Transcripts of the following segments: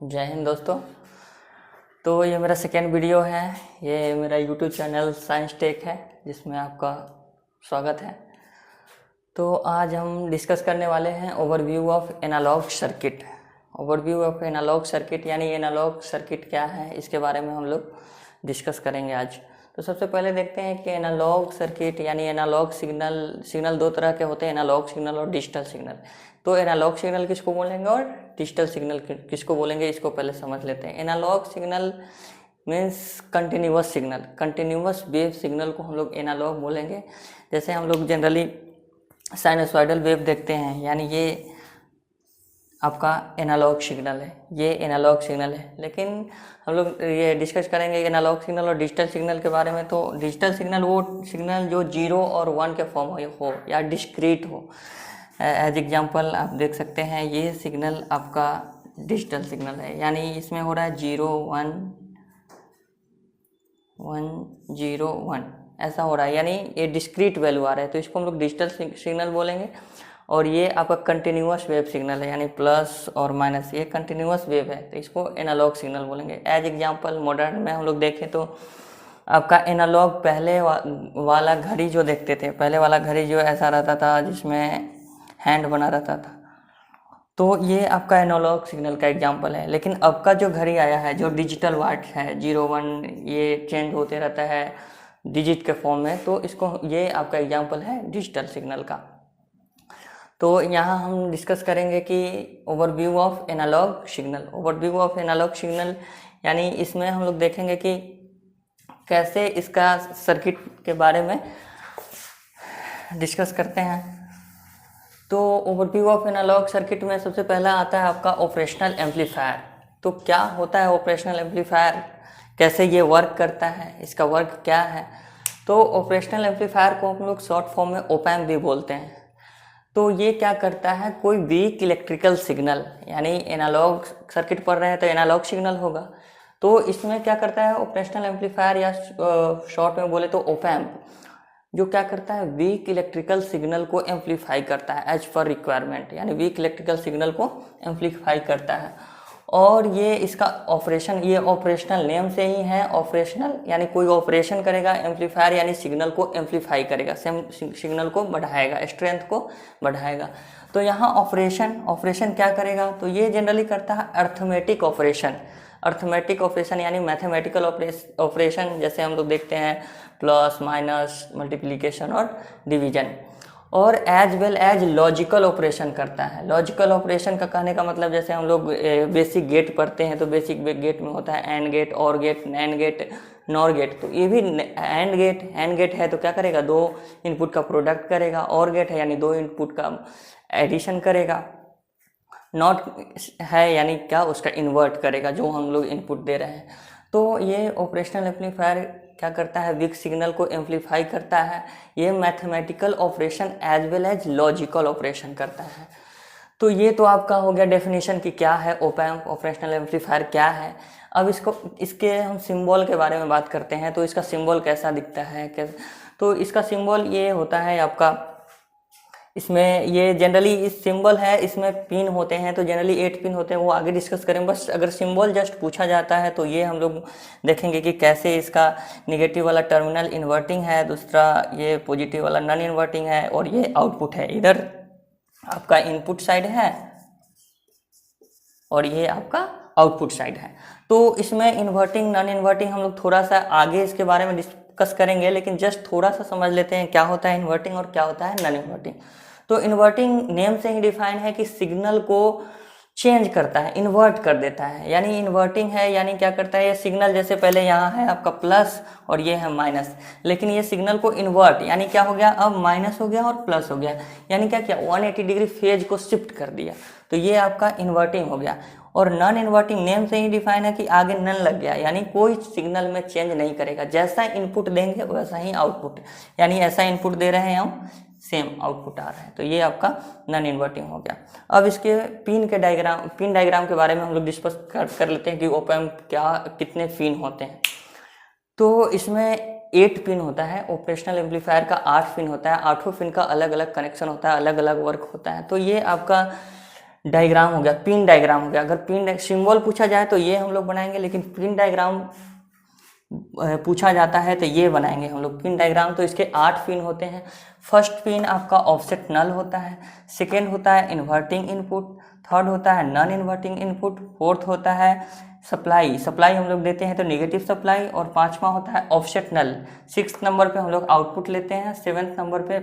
जय हिंद दोस्तों। तो ये मेरा सेकेंड वीडियो है। ये मेरा यूट्यूब चैनल साइंस टेक है जिसमें आपका स्वागत है। तो आज हम डिस्कस करने वाले हैं overview of analog circuit. Overview of analog circuit यानी एनालॉग सर्किट क्या है, इसके बारे में हम लोग डिस्कस करेंगे आज। तो सबसे पहले देखते हैं कि एनालॉग सर्किट यानी एनालॉग सिग्नल दो तरह के होते हैं, एनालॉग सिग्नल और डिजिटल सिग्नल। तो एनालॉग सिग्नल किसको बोलेंगे और डिजिटल सिग्नल किसको बोलेंगे, इसको पहले समझ लेते हैं। Analog signal means continuous signal, continuous wave signal को हम लोग एनालॉग बोलेंगे। जैसे हम लोग जनरली साइनसॉइडल वेव देखते हैं, यानी ये आपका एनालॉग सिग्नल है, ये एनालॉग सिग्नल है। लेकिन हम लोग ये डिस्कस करेंगे एनालॉग सिग्नल और डिजिटल सिग्नल के बारे में। तो डिजिटल सिग्नल वो सिग्नल जो 0 और 1 के फॉर्म हो या डिस्क्रीट हो। एज एग्जांपल आप देख सकते हैं, ये सिग्नल आपका डिजिटल सिग्नल है, यानी इसमें हो रहा है 0 1 1 0 1 ऐसा हो रहा है, यानी ये डिस्क्रीट वैल्यू आ रहा है, तो इसको हम लोग डिजिटल सिग्नल बोलेंगे। और ये आपका कंटिन्यूअस वेव सिग्नल है, यानी प्लस और माइनस, ये कंटिन्यूअस वेव है, तो इसको एनालॉग सिग्नल बोलेंगे। एज एग्जांपल मॉडर्न में हम लोग देखें तो आपका एनालॉग पहले वाला घड़ी जो देखते थे, पहले वाला घड़ी जो ऐसा रहता था जिसमें हैंड बना रहता था, तो ये आपका एनालॉग सिग्नल का एग्जांपल है। लेकिन अब का जो घड़ी आया है जो डिजिटल वाट है, 0 1 ये चेंज होते रहता है डिजिट के फॉर्म में, तो इसको ये आपका एग्जांपल है डिजिटल सिग्नल का। तो यहाँ हम डिस्कस करेंगे कि overview of analog signal. Overview of analog signal यानी इसमें हम लोग देखेंगे कि कैसे इसका सर्किट के बारे में डिस्कस करते हैं। तो ओवरव्यू ऑफ एनालॉग सर्किट में सबसे पहला आता है आपका ऑपरेशनल एम्पलीफायर। तो क्या होता है ऑपरेशनल एम्पलीफायर, कैसे ये वर्क करता है, इसका वर्क क्या है। तो ऑपरेशनल एम्पलीफायर को हम लोग शॉर्ट फॉर्म में ओप एम्प भी बोलते हैं। तो ये क्या करता है, कोई वीक इलेक्ट्रिकल सिग्नल, यानी एनालॉग सर्किट पढ़ रहे हैं तो एनालॉग सिग्नल होगा, तो इसमें क्या करता है ऑपरेशनल एम्पलीफायर या शॉर्ट में बोले तो ओप एम्प, जो क्या करता है वीक इलेक्ट्रिकल सिग्नल को एम्पलीफाई करता है एज पर रिक्वायरमेंट, यानी वीक इलेक्ट्रिकल सिग्नल को एम्पलीफाई करता है। और ये इसका ऑपरेशन, ये ऑपरेशनल नेम से ही है, ऑपरेशनल यानी कोई ऑपरेशन करेगा, एम्पलीफायर यानी सिग्नल को एम्पलीफाई करेगा, सेम सिग्नल को बढ़ाएगा, स्ट्रेंथ को बढ़ाएगा। तो यहाँ ऑपरेशन क्या करेगा, तो ये जनरली करता है अर्थमेटिक ऑपरेशन। अर्थमेटिक ऑपरेशन यानी मैथमेटिकल ऑपरेशन, जैसे हम लोग देखते हैं प्लस माइनस मल्टीप्लिकेशन और डिवीजन। और as well as logical operation करता है। लॉजिकल ऑपरेशन का कहने का मतलब, जैसे हम लोग बेसिक गेट पढ़ते हैं तो बेसिक गेट में होता है and gate, or gate, nand gate, nor gate. तो ये भी एंड गेट है तो क्या करेगा, 2 इनपुट का प्रोडक्ट करेगा। और गेट है यानी 2 इनपुट का एडिशन करेगा। नॉट है यानी क्या, उसका इन्वर्ट करेगा जो हम लोग इनपुट दे रहे हैं। तो ये ऑपरेशनल एम्पलीफायर क्या करता है, वीक सिग्नल को एम्पलीफाई करता है। ये mathematical operation as well as logical operation करता है। तो ये तो आपका हो गया डेफिनेशन कि क्या है ओप एम्प, ऑपरेशनल एम्पलीफायर क्या है। अब इसके हम सिंबल के बारे में बात करते हैं। तो इसका सिंबल कैसा दिखता है, तो इसका सिंबल ये होता है आपका, इसमें ये जनरली इस सिंबल है, इसमें पिन होते हैं, तो जनरली 8 पिन होते हैं, वो आगे डिस्कस करेंगे। बस अगर सिंबल जस्ट पूछा जाता है तो ये हम लोग देखेंगे कि कैसे इसका नेगेटिव वाला टर्मिनल इन्वर्टिंग है, दूसरा ये पॉजिटिव वाला नॉन इन्वर्टिंग है, और ये आउटपुट है। इधर आपका इनपुट साइड है और ये आपका आउटपुट साइड है। तो इसमें इन्वर्टिंग नॉन इन्वर्टिंग हम लोग थोड़ा सा आगे इसके बारे में डिस्कस करेंगे, लेकिन जस्ट थोड़ा सा समझ लेते हैं क्या होता है इन्वर्टिंग और क्या होता है नॉन इन्वर्टिंग। तो इन्वर्टिंग नेम से ही डिफाइन है कि सिग्नल को चेंज करता है, इन्वर्ट कर देता है। यानी इन्वर्टिंग है यानी क्या करता है, ये सिग्नल जैसे पहले यहाँ है आपका प्लस और ये है माइनस, लेकिन ये सिग्नल को इन्वर्ट यानी क्या हो गया, अब माइनस हो गया और प्लस हो गया, यानी क्या किया 180 डिग्री फेज को शिफ्ट कर दिया। तो ये आपका इन्वर्टिंग हो गया। और नॉन इन्वर्टिंग नेम से ही डिफाइन है कि आगे नन लग गया, यानी कोई सिग्नल में चेंज नहीं करेगा, जैसा इनपुट देंगे वैसा ही आउटपुट, यानी ऐसा इनपुट दे रहे हैं हम सेम आउटपुट आ रहा है। तो ये आपका नॉन इन्वर्टिंग हो गया। अब इसके पिन डायग्राम के बारे में हम लोग डिस्कस कर लेते हैं कि ओप एम्प क्या, कितने पिन होते हैं। तो इसमें 8 पिन होता है, ऑपरेशनल एम्पलीफायर का 8 पिन होता है, 8 पिन का अलग अलग कनेक्शन होता है, अलग अलग वर्क होता है। तो ये आपका डायग्राम हो गया, पिन डायग्राम हो गया। अगर पिन सिंबल पूछा जाए तो ये हम लोग बनाएंगे, लेकिन पिन डायग्राम पूछा जाता है तो ये बनाएंगे हम लोग पिन डायग्राम। तो इसके 8 पिन होते हैं। फर्स्ट पिन आपका ऑफसेट नल होता है, सेकेंड होता है इन्वर्टिंग इनपुट, थर्ड होता है नॉन इन्वर्टिंग इनपुट, फोर्थ होता है सप्लाई, सप्लाई हम लोग देते हैं तो नेगेटिव सप्लाई, और पांचवा होता है ऑफसेट नल। 6th नंबर पे हम लोग आउटपुट लेते हैं, 7th नंबर पे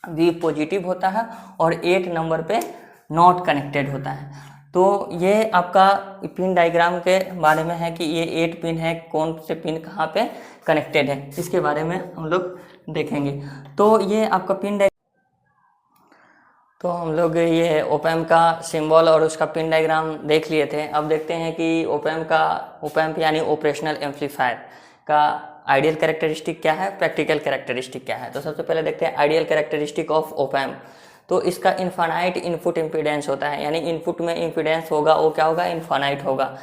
वी पॉजिटिव होता है, और 8 नंबर पे नॉट कनेक्टेड होता है। तो ये आपका पिन डायग्राम के बारे में है कि ये 8 पिन है, कौन से पिन कहाँ पे कनेक्टेड है, इसके बारे में हम लोग देखेंगे। तो ये आपका पिन तो हम लोग ये ओपैम्प का सिंबल और उसका पिन डायग्राम देख लिए थे। अब देखते हैं कि ओपैम्प यानी ऑपरेशनल एम्पलीफायर का आइडियल कैरेक्टरिस्टिक क्या है, प्रैक्टिकल कैरेक्टरिस्टिक क्या है। तो सबसे पहले देखते हैं आइडियल कैरेक्टरिस्टिक ऑफ ओपैम्प। तो इसका इनफाइनाइट इनपुट इम्पीडेंस होता है, यानी इनपुट में इम्पीडेंस होगा वो क्या होगा, इनफाइनाइट होगा,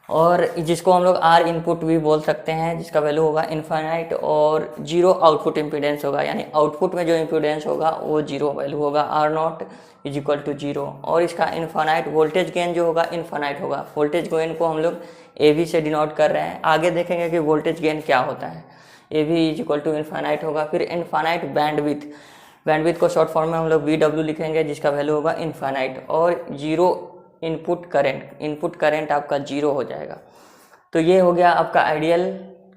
और जिसको हम लोग आर इनपुट भी बोल सकते हैं, जिसका वैल्यू होगा इनफाइनाइट, और जीरो आउटपुट इम्पीडेंस होगा, यानी आउटपुट में जो इम्पीडेंस होगा वो जीरो वैल्यू होगा, r naught is equal to zero. और इसका इनफाइनाइट वोल्टेज गेन जो होगा इनफाइनाइट होगा। वोल्टेज गेन को हम लोग ए वी से डिनोट कर रहे हैं, आगे देखेंगे कि वोल्टेज गेन क्या होता है। A v is equal to infinite होगा। फिर इनफाइनाइट बैंडविथ, बैंडविथ को शॉर्ट फॉर्म में हम लोग वी डब्ल्यू लिखेंगे, जिसका वैल्यू होगा इनफाइनाइट, और जीरो इनपुट करंट आपका जीरो हो जाएगा। तो ये हो गया आपका आइडियल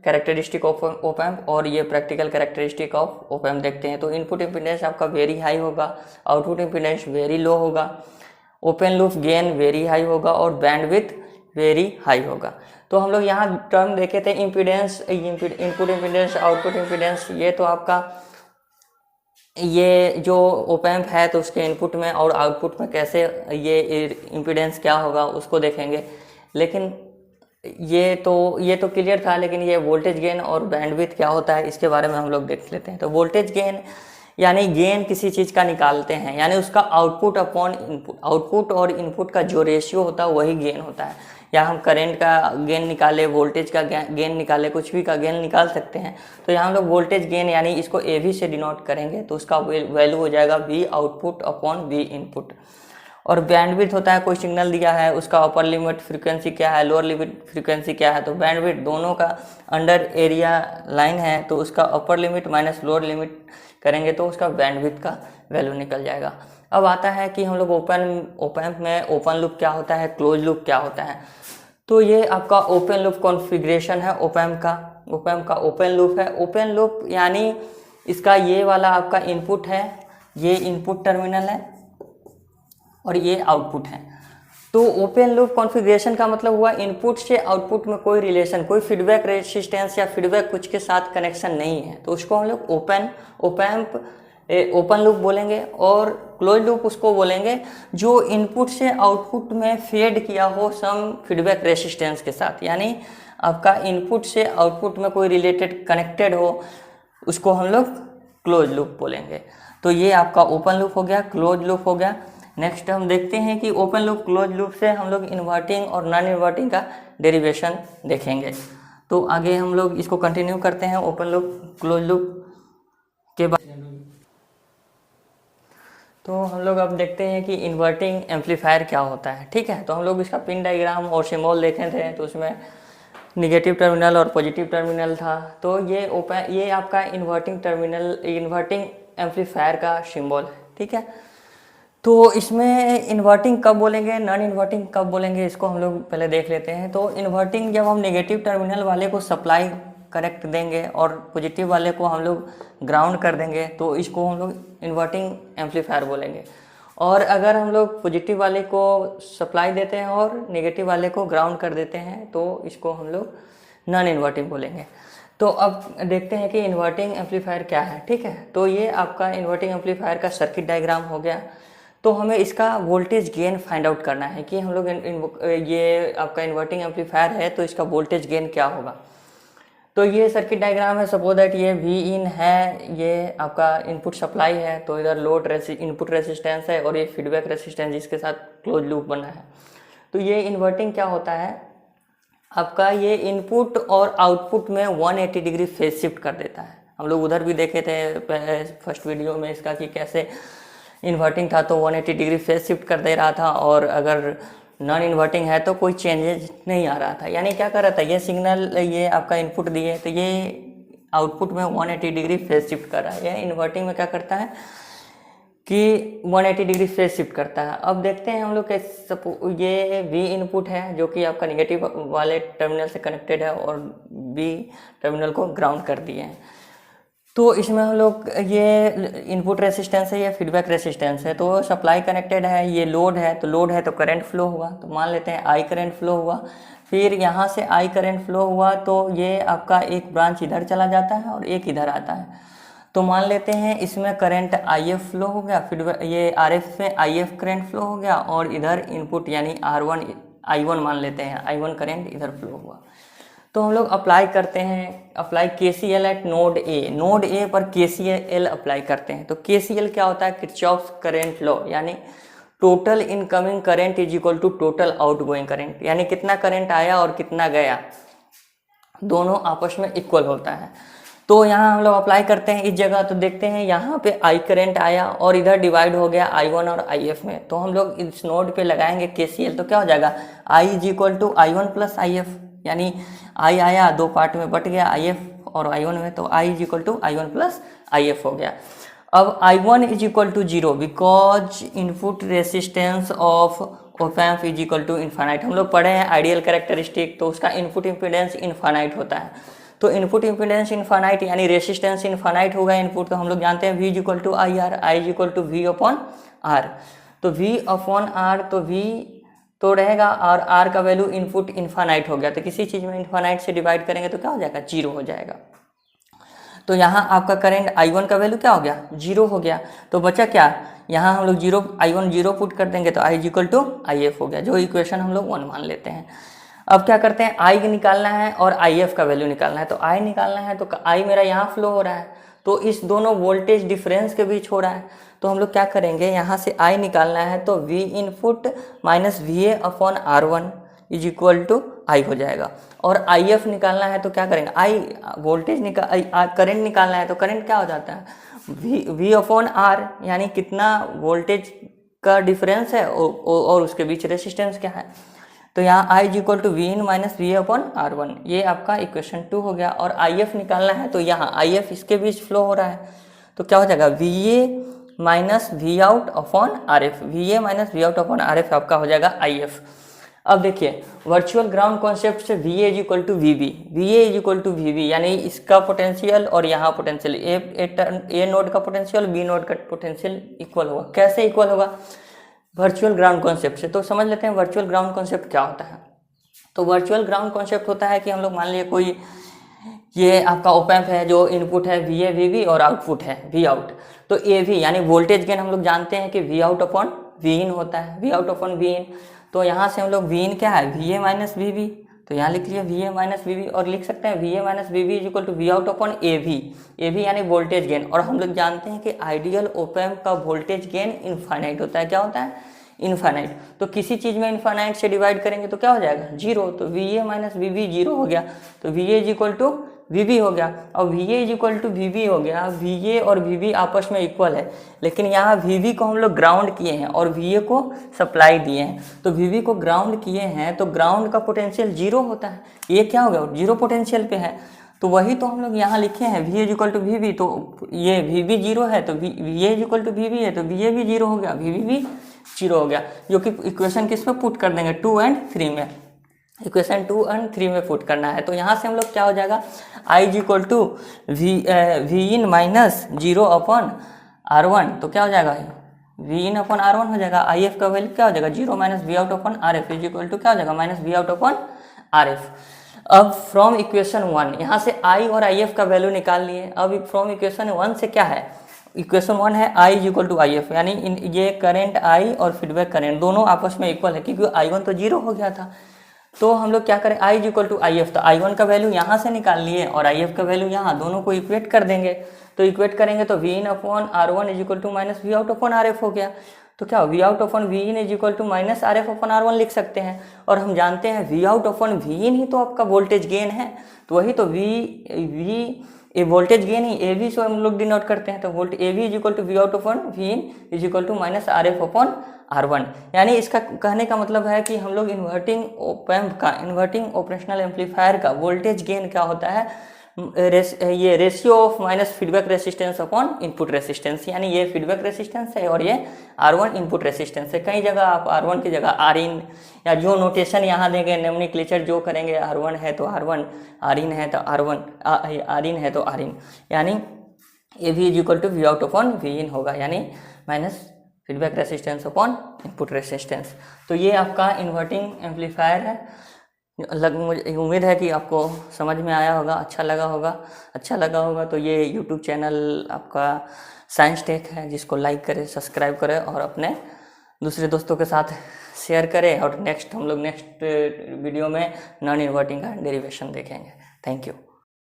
कैरेक्टरिस्टिक ऑफ ओपैम्प, और ये प्रैक्टिकल कैरेक्टरिस्टिक ऑफ ओपैम्प देखते हैं। तो इनपुट इम्पीडेंस आपका वेरी हाई होगा, आउटपुट इम्पीडेंस वेरी लो होगा, open loop gain very high होगा, और बैंडविथ वेरी हाई होगा। तो हम लोग यहाँ टर्म देखे थे impedance, input impedance, output impedance. ये तो आपका ये जो ओपैम्प है तो उसके इनपुट में और आउटपुट में कैसे ये इम्पीडेंस क्या होगा उसको देखेंगे। लेकिन ये तो क्लियर था, लेकिन ये वोल्टेज गेन और बैंडविड्थ क्या होता है इसके बारे में हम लोग देख लेते हैं। तो वोल्टेज गेन यानी गेन किसी चीज़ का निकालते हैं, यानी उसका आउटपुट अपॉन इनपुट, आउटपुट और इनपुट का जो रेशियो होता है वही गेन होता है। या हम करंट का गेन निकाले, वोल्टेज का गेन निकाले, कुछ भी का गेन निकाल सकते हैं। तो यहाँ हम लोग वोल्टेज गेन यानी इसको ए वी से डिनोट करेंगे, तो उसका वैल्यू हो जाएगा we output upon we input. और बैंडविड्थ होता है, कोई सिग्नल दिया है उसका अपर लिमिट फ्रीक्वेंसी क्या है, लोअर लिमिट फ्रीक्वेंसी क्या है। तो बैंडविड्थ दोनों का अंडर एरिया लाइन है, तो उसका upper limit minus lower limit करेंगे तो उसका बैंडविड्थ का वैल्यू निकल जाएगा। अब आता है कि हम लोग ओपैम्प में ओपन लूप क्या होता है, क्लोज लूप क्या होता है। तो ये आपका ओपन लूप कॉन्फ़िगरेशन है ओपैम्प का ओपन लूप है। ओपन लूप यानी इसका ये वाला आपका इनपुट है, ये इनपुट टर्मिनल है और ये आउटपुट है। तो ओपन लूप कॉन्फ़िगरेशन का मतलब हुआ इनपुट से आउटपुट में कोई रिलेशन, कोई फीडबैक रेजिस्टेंस या फीडबैक कुछ के साथ कनेक्शन नहीं है, तो उसको हम लोग ओपन लूप बोलेंगे। और क्लोज लूप उसको बोलेंगे जो इनपुट से आउटपुट में फेड किया हो सम फीडबैक रेजिस्टेंस के साथ, यानी आपका इनपुट से आउटपुट में कोई रिलेटेड कनेक्टेड हो, उसको हम लोग क्लोज लूप बोलेंगे। तो ये आपका ओपन लूप हो गया, क्लोज लूप हो गया। नेक्स्ट हम देखते हैं कि ओपन लूप क्लोज लूप से हम लोग इन्वर्टिंग और नॉन इन्वर्टिंग का डेरिवेशन देखेंगे। तो आगे हम लोग इसको कंटिन्यू करते हैं ओपन लूप क्लोज लूप के बाद। तो हम लोग अब देखते हैं कि इन्वर्टिंग एम्पलीफायर क्या होता है। ठीक है, तो हम लोग इसका पिन डायग्राम और सिंबल देखे थे, तो उसमें निगेटिव टर्मिनल और पॉजिटिव टर्मिनल था। तो ये आपका इन्वर्टिंग एम्पलीफायर का सिंबल है। ठीक है, तो इसमें इन्वर्टिंग कब बोलेंगे, नॉन इन्वर्टिंग कब बोलेंगे, इसको हम लोग पहले देख लेते हैं। तो इन्वर्टिंग जब हम नेगेटिव टर्मिनल वाले को सप्लाई करेक्ट देंगे और पॉजिटिव वाले को हम लोग ग्राउंड कर देंगे, तो इसको हम लोग इन्वर्टिंग एम्पलीफायर बोलेंगे। और अगर हम लोग पॉजिटिव वाले को सप्लाई देते हैं और नेगेटिव वाले को ग्राउंड कर देते हैं, तो इसको हम लोग नॉन इन्वर्टिंग बोलेंगे। तो अब देखते हैं कि इन्वर्टिंग एम्पलीफायर क्या है। ठीक है, तो ये आपका इन्वर्टिंग एम्पलीफायर का सर्किट डायग्राम हो गया। तो हमें इसका वोल्टेज गेन फाइंड आउट करना है कि हम लोग ये आपका इन्वर्टिंग एम्पलीफायर है तो इसका वोल्टेज गेन क्या होगा। तो ये सर्किट डायग्राम है, सपोज दैट ये वी इन है, ये आपका इनपुट सप्लाई है, तो इधर इनपुट रेसिस्टेंस है और ये फीडबैक रेसिस्टेंस जिसके साथ क्लोज लूप बना है। तो ये इन्वर्टिंग क्या होता है, आपका ये इनपुट और आउटपुट में 180 डिग्री फेज शिफ्ट कर देता है। हम लोग उधर भी देखे थे फर्स्ट वीडियो में इसका कि कैसे इन्वर्टिंग था तो 180 डिग्री फेज शिफ्ट कर दे रहा था, और अगर नॉन इन्वर्टिंग है तो कोई चेंजेस नहीं आ रहा था। यानी क्या कर रहा था, ये सिग्नल ये आपका इनपुट दिए तो ये आउटपुट में 180 डिग्री फेज शिफ्ट कर रहा है। ये इन्वर्टिंग में क्या करता है कि 180 डिग्री फेज शिफ्ट करता है। अब देखते हैं हम लोग ये V इनपुट है जो कि आपका निगेटिव वाले टर्मिनल से कनेक्टेड है और B टर्मिनल को ग्राउंड कर दिए हैं। तो इसमें हम लोग ये इनपुट रेसिस्टेंस है, ये फीडबैक रेसिस्टेंस है। तो सप्लाई कनेक्टेड है, ये लोड है, तो लोड है तो करंट फ्लो हुआ, तो मान लेते हैं I करंट फ्लो हुआ। फिर यहाँ से I करंट फ्लो हुआ तो ये आपका एक ब्रांच इधर चला जाता है और एक इधर आता है। तो मान लेते हैं इसमें करंट IF फ्लो हो गया, फिर ये RF में IF करंट फ्लो हो गया, और इधर इनपुट यानी R1 I1 मान लेते हैं, I1 करंट इधर फ्लो हुआ। तो हम लोग अप्लाई करते हैं, apply KCL at node A। Node A पर KCL अप्लाई करते हैं। तो KCL क्या होता है, किरचॉफ्स करंट लॉ, यानी total incoming current is equal to total outgoing current, यानी कितना करंट आया और कितना गया दोनों आपस में इक्वल होता है। तो यहाँ हम लोग अप्लाई करते हैं इस जगह, तो देखते हैं यहाँ पे I करंट आया और इधर डिवाइड हो गया I1 और IF में। तो हम लोग इस नोड पे लगाएंगे KCL, तो क्या हो जाएगा, I is equal to I1 plus IF, यानी I आया दो पार्ट में बट गया IF और I1 में, तो I is equal to I1 plus IF हो गया। अब I1 is equal to 0 because input resistance of op amp is equal to infinite. हम लोग पढ़े हैं आइडियल कैरेक्टरिस्टिक, तो उसका इनपुट इम्पीडेंस इन्फानाइट होता है। तो इनपुट इम्पीडेंस इन्फानाइट यानी रेसिस्टेंस इन्फानाइट होगा इनपुट, तो हम लोग जानते हैं V is equal to IR, I is equal to V upon R। तो V अपॉन R, तो V तो रहेगा और R का वैल्यू इनपुट इन्फानाइट हो गया, तो किसी चीज़ में इन्फानाइट से डिवाइड करेंगे तो क्या हो जाएगा, 0 हो जाएगा। तो यहाँ आपका करंट I1 का वैल्यू क्या हो गया, 0 हो गया। तो बचा क्या, यहाँ हम लोग I1 0 पुट कर देंगे तो I is equal to IF हो गया, जो इक्वेशन हम लोग 1 मान लेते हैं। अब क्या करते हैं, I निकालना है और IF का वैल्यू निकालना है। तो I निकालना है तो I मेरा यहाँ फ्लो हो रहा है, तो इस दोनों वोल्टेज डिफरेंस के बीच हो रहा है। तो हम लोग क्या करेंगे, यहाँ से I निकालना है तो V input minus VA upon R1 is equal to I हो जाएगा। और IF निकालना है तो क्या करेंगे, I वोल्टेज करंट निकालना है तो करंट क्या हो जाता है, V अपॉन R, यानी कितना वोल्टेज का डिफरेंस है और उसके बीच रेसिस्टेंस क्या है। तो यहाँ I is equal to V in minus VA upon R1, ये आपका इक्वेशन 2 हो गया। और IF निकालना है तो यहाँ IF इसके बीच फ्लो हो रहा है, तो क्या हो जाएगा, VA minus V out upon RF, VA minus V out upon RF आपका हो जाएगा IF। अब देखिए वर्चुअल ग्राउंड कॉन्सेप्ट से VA is equal to VB, VA is equal to VB, यानी इसका पोटेंशियल और यहाँ पोटेंशियल, ए नोड का पोटेंशियल B नोड का पोटेंशियल इक्वल होगा। कैसे इक्वल होगा, वर्चुअल ग्राउंड कॉन्सेप्ट से। तो समझ लेते हैं वर्चुअल ग्राउंड कॉन्सेप्ट क्या होता है। तो वर्चुअल ग्राउंड कॉन्सेप्ट होता है कि हम लोग मान लीजिए कोई ये आपका ओप एम्प है जो इनपुट है VA VB और आउटपुट है V आउट। तो AV यानी वोल्टेज गेन हम लोग जानते हैं कि V आउट अपॉन V इन होता है, V आउट अपॉन V इन। तो यहाँ से हम लोग V इन क्या है, VA माइनस VB, तो यहाँ लिख लिया VA माइनस VB, और लिख सकते हैं VA minus VB is equal to V out upon AV यानी वोल्टेज गेन। और हम लोग जानते हैं कि आइडियल ओप एम्प का वोल्टेज गेन इनफाइनाइट होता है। क्या होता है, इनफाइनाइट। तो किसी चीज़ में इनफाइनाइट से डिवाइड करेंगे तो क्या हो जाएगा, 0। तो VA माइनस VB 0 हो गया, तो VA is equal to VB हो गया। और VA is equal to VB हो गया, VA और VB आपस में इक्वल है, लेकिन यहाँ VB को हम लोग ग्राउंड किए हैं और VA को सप्लाई दिए हैं। तो VB को ग्राउंड किए हैं तो ग्राउंड का पोटेंशियल 0 होता है, ये क्या हो गया, 0 पोटेंशियल पे है। तो वही तो हम लोग यहाँ लिखे हैं VA is equal to VB, तो ये VB 0 है तो VA is equal to VB है, तो VA भी 0 हो गया, VB भी 0 हो गया, जो कि इक्वेशन किस में पुट कर देंगे, 2 और 3 में। इक्वेशन 2 और 3 में पुट करना है। तो यहाँ से हम लोग क्या हो जाएगा, I is equal to V in minus 0 upon R1, तो क्या हो जाएगा, V इन अपॉन R1 हो जाएगा। IF का वैल्यू क्या हो जाएगा, 0 minus V out upon RF is equal to क्या हो जाएगा, minus V out upon RF। अब फ्रॉम इक्वेशन 1 यहाँ से I और IF का वैल्यू निकाल लिए। अब फ्रॉम इक्वेशन 1 से क्या है, इक्वेशन 1 है I is equal to IF, यानी ये करंट I और फीडबैक करंट दोनों आपस में इक्वल है, क्योंकि I1 तो 0 हो गया था। तो हम लोग क्या करें, I is equal to IF, तो I1 का वैल्यू यहाँ से निकाल लिए और IF का वैल्यू यहाँ, दोनों को इक्वेट कर देंगे। तो इक्वेट करेंगे तो V in upon R1 is equal to minus V out upon RF हो गया। तो क्या V out upon V in is equal to minus RF upon R1 लिख सकते हैं। और हम जानते हैं V out upon V in ही तो आपका वोल्टेज गेन है, तो वही तो V ये वोल्टेज गेन ही ए वी से हम लोग डिनोट करते हैं, तो volt a v is equal to v out upon v in is equal to minus r f upon R1। यानी इसका कहने का मतलब है कि हम लोग इन्वर्टिंग ओपैम्प का, इन्वर्टिंग ऑपरेशनल एम्पलीफायर का वोल्टेज गेन क्या होता है, ये ratio of minus feedback resistance upon input resistance, यानी ये फीडबैक रेसिस्टेंस है और ये R1 इनपुट रेसिस्टेंस है। कई जगह आप R1 की जगह Rin या जो नोटेशन यहाँ देंगे, नोमेनक्लेचर जो करेंगे, R1 है तो R1, Rin है तो R1, Rin है तो Rin, यानी a v is equal to v out upon v in होगा, यानी minus feedback resistance upon input resistance. तो ये आपका इन्वर्टिंग एम्पलीफायर है। मुझे उम्मीद है कि आपको समझ में आया होगा, अच्छा लगा होगा। तो ये यूट्यूब चैनल आपका साइंस टेक है, जिसको लाइक करें, सब्सक्राइब करें और अपने दूसरे दोस्तों के साथ शेयर करें। और हम लोग नेक्स्ट वीडियो में नॉन इन्वर्टिंग का डेरिवेशन देखेंगे। Thank you.